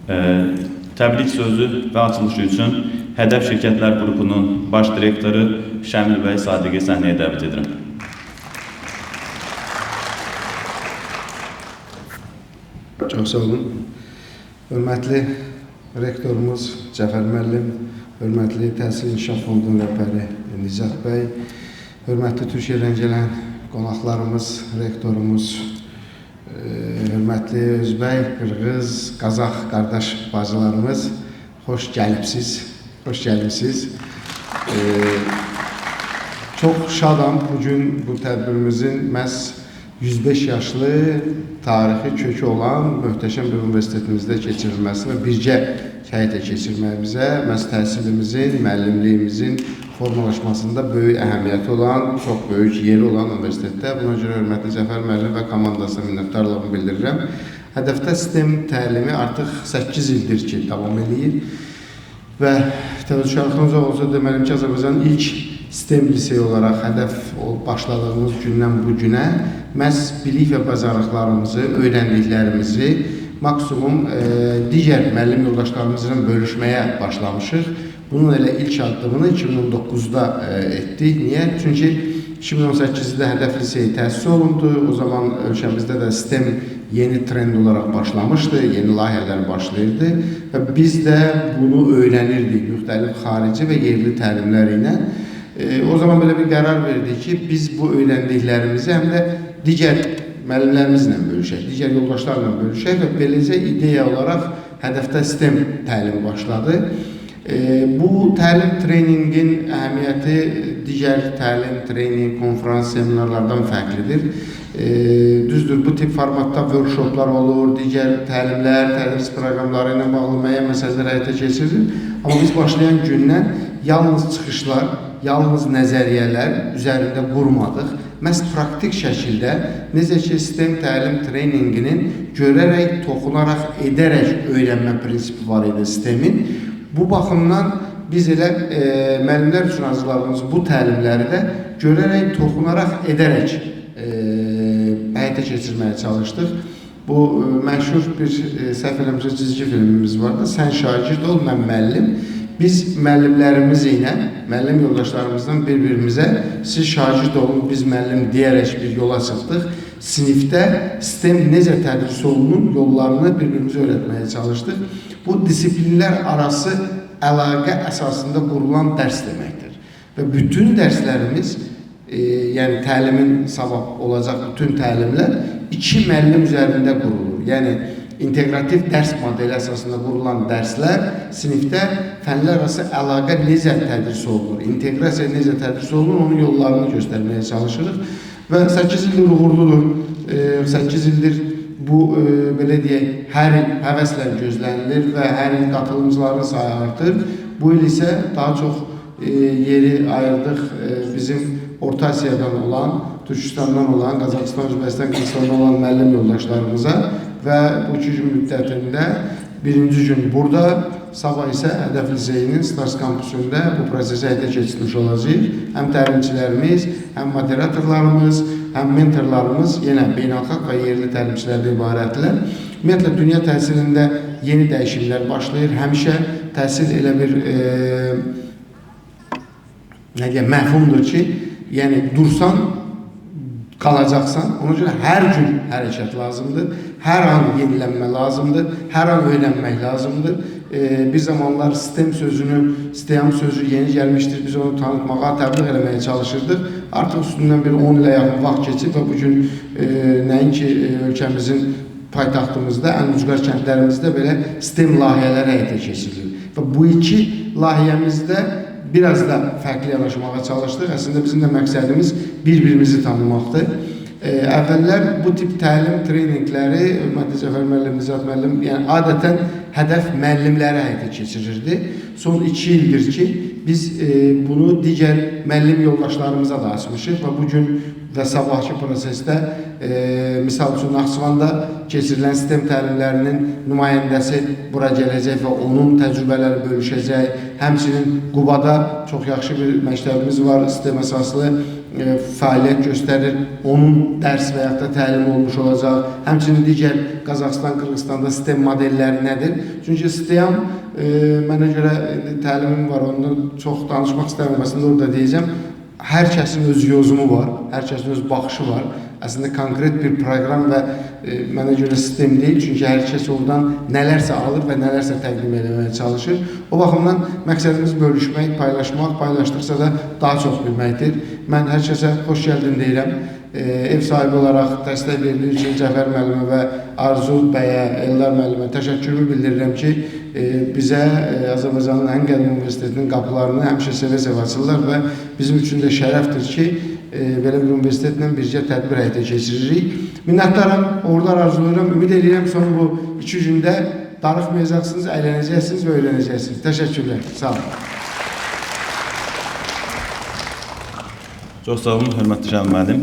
Təbrik sözü və açılışı üçün Hədəf Şirkətlər Qrupunun baş direktoru Şəmil bəy Sadiqi səhnəyə dəvət edirəm. Çox sağ olun. Hörmətli rektorumuz Cəfər müəllim, hörmətli Təhsil İnkişaf Fondunun rəhbəri Nizat bəy, hörmətli Türkiyədən gələn qonaqlarımız, rektorumuz, hörmətli Özbək, Qırğız, Qazax qardaş bacılarımız, xoş gəlibsiz, xoş gəlibsiz. Çox şadam bugün bu tədbirimizin məhz 105 yaşlı tarixi kökü olan möhtəşəm bir universitetimizdə keçirilməsi və birgə həyata keçirməyimizə, məhz təhsilimizin, müəllimliyimizin formalaşmasında böyük əhəmiyyəti olan, çox böyük yeri olan universitetdə. Buna görə hörmətli Cəfər müəllim və komandasına minnətdarlığımı bildirirəm. Hədəfdə sistem təlimi artıq 8 ildir ki, davam edir və təvəzzükarlığınız olsa deməliyim ki, Azərbaycanın ilk sistem liseyi olaraq hədəf başladığımız gündən bu günə məhz bilik və bacarıqlarımızı, öyrəndiklərimizi maksimum digər müəllim yoldaşlarımızla bölüşməyə başlamışıq. Bunun elə ilk addımını 2019'da etdik. Niyə? Çünki 2018'də hədəf liseyi təsis olundu. O zaman ölkəmizdə də sistem yeni trend olaraq başlamışdı, yeni layihələr başlayırdı və biz də bunu öyrənirdik müxtəlif xarici və yerli təlimlər ilə. O zaman belə bir qərar verdik ki, biz bu öyrəndiklərimizi həm də digər müəllimlərimizlə bölüşək, digər yoldaşlarla bölüşək və beləcə ideya olaraq hədəfdə sistem təlimi başladı. Bu təlim treningin əhəmiyyəti digər təlim, trening, konferans, seminarlardan fərqlidir. Düzdür, bu tip formatda workshoplar olur, digər təlimlər, tədris proqramları ilə bağlı müəyyən məsələlər həyata keçirilir. Amma biz başlayan gündən yalnız çıxışlar, yalnız nəzəriyyələr üzərində qurmadıq. Məhz praktik şəkildə necə ki, sistem təlim treninginin görərək, toxunaraq, edərək öyrənmə prinsipi var idi sistemin. Bu baxımdan biz elə müəllimlər üçün hazırladığımız bu təlimləri də görərək, toxunaraq, edərək həyata keçirməyə çalışdıq. Bu məşhur bir səhv eləmişsə cizgi filmimiz vardı. Sən şagird ol, mən müəllim. Biz müəllimlərimiz ilə, müəllim yoldaşlarımızdan bir-birimizə siz şagird olun, biz müəllim deyərək bir yola çıxdıq. Sinifdə sistem necə tədris olunun yollarını bir-birimizə öyrətməyə çalışdıq. Bu disiplinlər arası əlaqə əsasında qurulan dərs deməkdir. Və bütün dərslərimiz, yəni təlimin sabah olacaq bütün təlimlər iki müəllim üzərində qurulur. Yəni integrativ dərs modeli əsasında qurulan dərslər sinifdə fənlər arası əlaqə necə tədris olunur, inteqrasiya necə tədris olunur, onun yollarını göstərməyə çalışırıq. Və 8 ildir uğurludur, 8 ildir bu, belə deyək, hər il həvəslə gözlənilir və hər il qatılımcıların sayı artır. Bu il isə daha çox yeri ayırdıq bizim Orta Asiyadan olan, Türkistandan olan, Qazaxıstan, Özbəkistan, Qırğızstandan olan müəllim yoldaşlarımıza və bu 2 gün müddətində birinci gün burada, sabah isə Hədəf Liseyinin Stars kampüsündə bu prosesi həyata keçirmiş olacaq. Həm təlimçilərimiz, həm moderatorlarımız, həm mentorlarımız yenə beynəlxalq və yerli təlimçilərdən ibarətlər. Ümumiyyətlə, dünya təhsilində yeni dəyişimlər başlayır. Həmişə təhsil elə bir məfhumdur ki, yəni dursan, qalacaqsan. Ona görə hər gün hərəkət lazımdır, hər an yenilənmə lazımdır, hər an öyrənmək lazımdır. Bir zamanlar sistem sözünü, sistem sözü yeni gəlmişdir, biz onu tanıtmağa, təbliğ eləməyə çalışırdıq. Artıq üstündən bir 10 ilə yaxın vaxt keçib və bugün nəinki ölkəmizin paytaxtımızda, ən ucqar kəndlərimizdə belə sistem layihələri həyata keçirilir. Və bu iki layihəmizdə biraz da fərqli yanaşmağa çalışdıq. Əslində bizim də məqsədimiz bir-birimizi tanımaqdır. Əvvəllər bu tip təlim treningləri, hörmətli Cəfər müəllim, Nizat müəllim, yəni adətən hədəf müəllimləri həyata keçirirdi. Son 2 ildir ki, biz bunu digər müəllim yoldaşlarımıza da açmışıq və bugün və sabahki prosesdə misal üçün Naxçıvanda keçirilən sistem təlimlərinin nümayəndəsi bura gələcək və onun təcrübələri bölüşəcək. Həmçinin Qubada çox yaxşı bir məktəbimiz var, sistem əsaslı fəaliyyət göstərir, onun dərs və yaxud da təlim olmuş olacaq. Həmçinin digər Qazaxıstan, Qırğızstanda sistem modelləri nədir? Çünki istəyəm, mənə görə təlimim var, ondan çox danışmaq istəməməsində orada deyəcəm. Hər kəsin öz yozumu var, hər kəsin öz baxışı var. Əslində konkret bir proqram və mənə görə sistem deyil, çünki hər kəs oradan nələrsə alır və nələrsə təqdim etməyə çalışır. O baxımdan məqsədimiz bölüşmək, paylaşmaq, paylaşdıqsa da daha çox bilməkdir. Mən hər kəsə xoş gəldin deyirəm. Ev sahibi olaraq dəstək verilir üçün Cəfər müəllimə və Arzu bəyə, Eldar müəllimə təşəkkürümü bildirirəm ki, bizə Azərbaycanın ən qədim universitetinin qapılarını həmişə sevə-sevə açırlar və bizim üçün də şərəfdir ki, belə bir universitetlə bircə tədbir həyata keçiririk. Minnətdaram, oradan arzulayıram, ümid edirəm son bu 2 gündə darıxmayacaqsınız, əylənəcəksiniz və öyrənəcəksiniz. Təşəkkürlər, sağ olun. Çox sağ olun, hörmətli Şəmil müəllim.